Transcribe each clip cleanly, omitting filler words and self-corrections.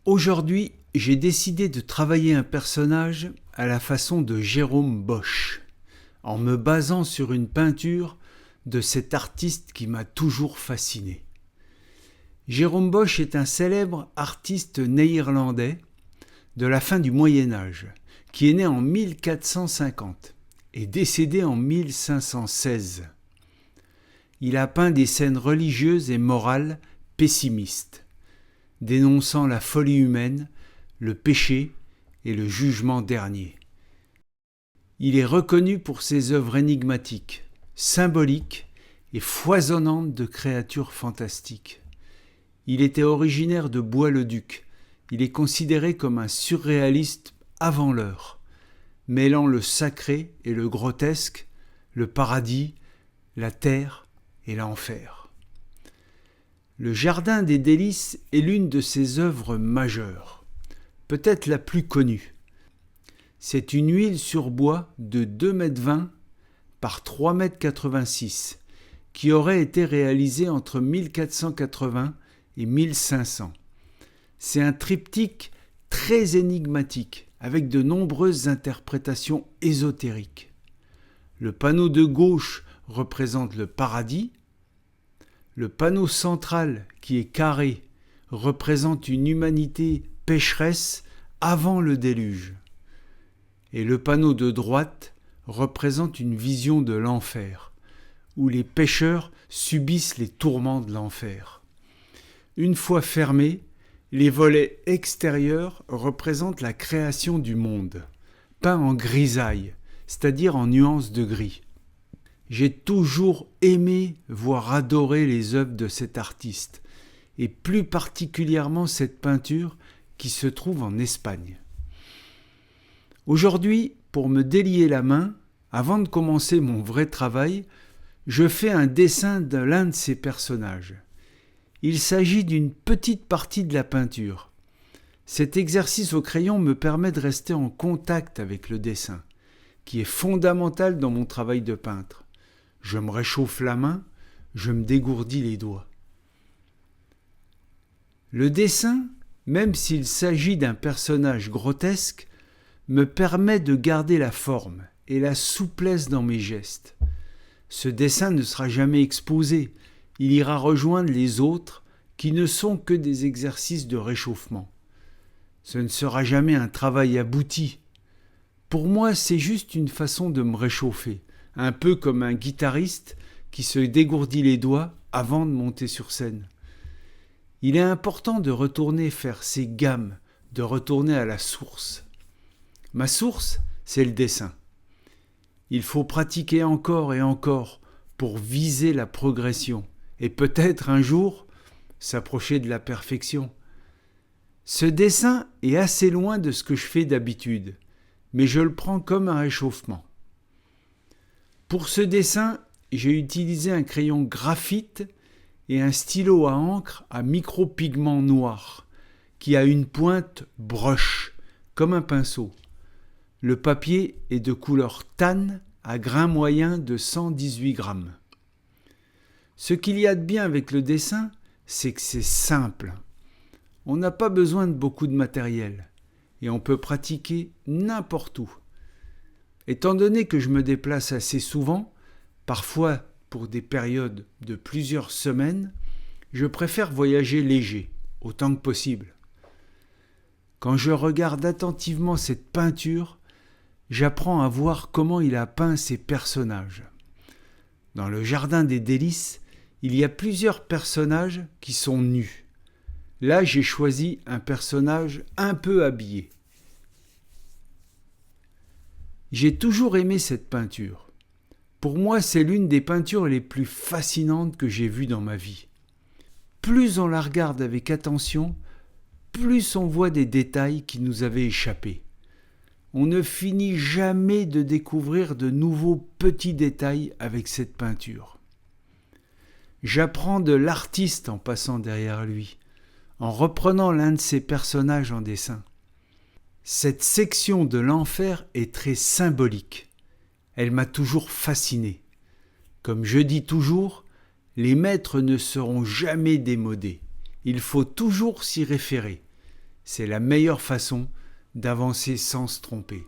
Aujourd'hui, j'ai décidé de travailler un personnage à la façon de Jérôme Bosch, en me basant sur une peinture de cet artiste qui m'a toujours fasciné. Jérôme Bosch est un célèbre artiste néerlandais de la fin du Moyen Âge, qui est né en 1450 et décédé en 1516. Il a peint des scènes religieuses et morales pessimistes, dénonçant la folie humaine, le péché et le jugement dernier. Il est reconnu pour ses œuvres énigmatiques, symboliques et foisonnantes de créatures fantastiques. Il était originaire de Bois-le-Duc. Il est considéré comme un surréaliste avant l'heure, mêlant le sacré et le grotesque, le paradis, la terre et l'enfer. Le Jardin des Délices est l'une de ses œuvres majeures, peut-être la plus connue. C'est une huile sur bois de 2,20 m par 3,86 m qui aurait été réalisée entre 1480 et 1500. C'est un triptyque très énigmatique avec de nombreuses interprétations ésotériques. Le panneau de gauche représente le paradis. Le panneau central, qui est carré, représente une humanité pécheresse avant le déluge. Et le panneau de droite représente une vision de l'enfer, où les pécheurs subissent les tourments de l'enfer. Une fois fermés, les volets extérieurs représentent la création du monde, peint en grisaille, c'est-à-dire en nuances de gris. J'ai toujours aimé, voire adoré les œuvres de cet artiste, et plus particulièrement cette peinture qui se trouve en Espagne. Aujourd'hui, pour me délier la main, avant de commencer mon vrai travail, je fais un dessin de l'un de ces personnages. Il s'agit d'une petite partie de la peinture. Cet exercice au crayon me permet de rester en contact avec le dessin, qui est fondamental dans mon travail de peintre. Je me réchauffe la main, je me dégourdis les doigts. Le dessin, même s'il s'agit d'un personnage grotesque, me permet de garder la forme et la souplesse dans mes gestes. Ce dessin ne sera jamais exposé, il ira rejoindre les autres qui ne sont que des exercices de réchauffement. Ce ne sera jamais un travail abouti. Pour moi, c'est juste une façon de me réchauffer, un peu comme un guitariste qui se dégourdit les doigts avant de monter sur scène. Il est important de retourner faire ses gammes, de retourner à la source. Ma source, c'est le dessin. Il faut pratiquer encore et encore pour viser la progression et peut-être un jour s'approcher de la perfection. Ce dessin est assez loin de ce que je fais d'habitude, mais je le prends comme un réchauffement. Pour ce dessin, j'ai utilisé un crayon graphite et un stylo à encre à micropigment noir qui a une pointe broche, comme un pinceau. Le papier est de couleur tan à grain moyen de 118 grammes. Ce qu'il y a de bien avec le dessin, c'est que c'est simple. On n'a pas besoin de beaucoup de matériel et on peut pratiquer n'importe où. Étant donné que je me déplace assez souvent, parfois pour des périodes de plusieurs semaines, je préfère voyager léger, autant que possible. Quand je regarde attentivement cette peinture, j'apprends à voir comment il a peint ses personnages. Dans le Jardin des Délices, il y a plusieurs personnages qui sont nus. Là, j'ai choisi un personnage un peu habillé. J'ai toujours aimé cette peinture. Pour moi, c'est l'une des peintures les plus fascinantes que j'ai vues dans ma vie. Plus on la regarde avec attention, plus on voit des détails qui nous avaient échappé. On ne finit jamais de découvrir de nouveaux petits détails avec cette peinture. J'apprends de l'artiste en passant derrière lui, en reprenant l'un de ses personnages en dessin. Cette section de l'enfer est très symbolique. Elle m'a toujours fasciné. Comme je dis toujours, les maîtres ne seront jamais démodés. Il faut toujours s'y référer. C'est la meilleure façon d'avancer sans se tromper.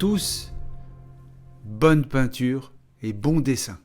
tous, bonne peinture et bon dessin.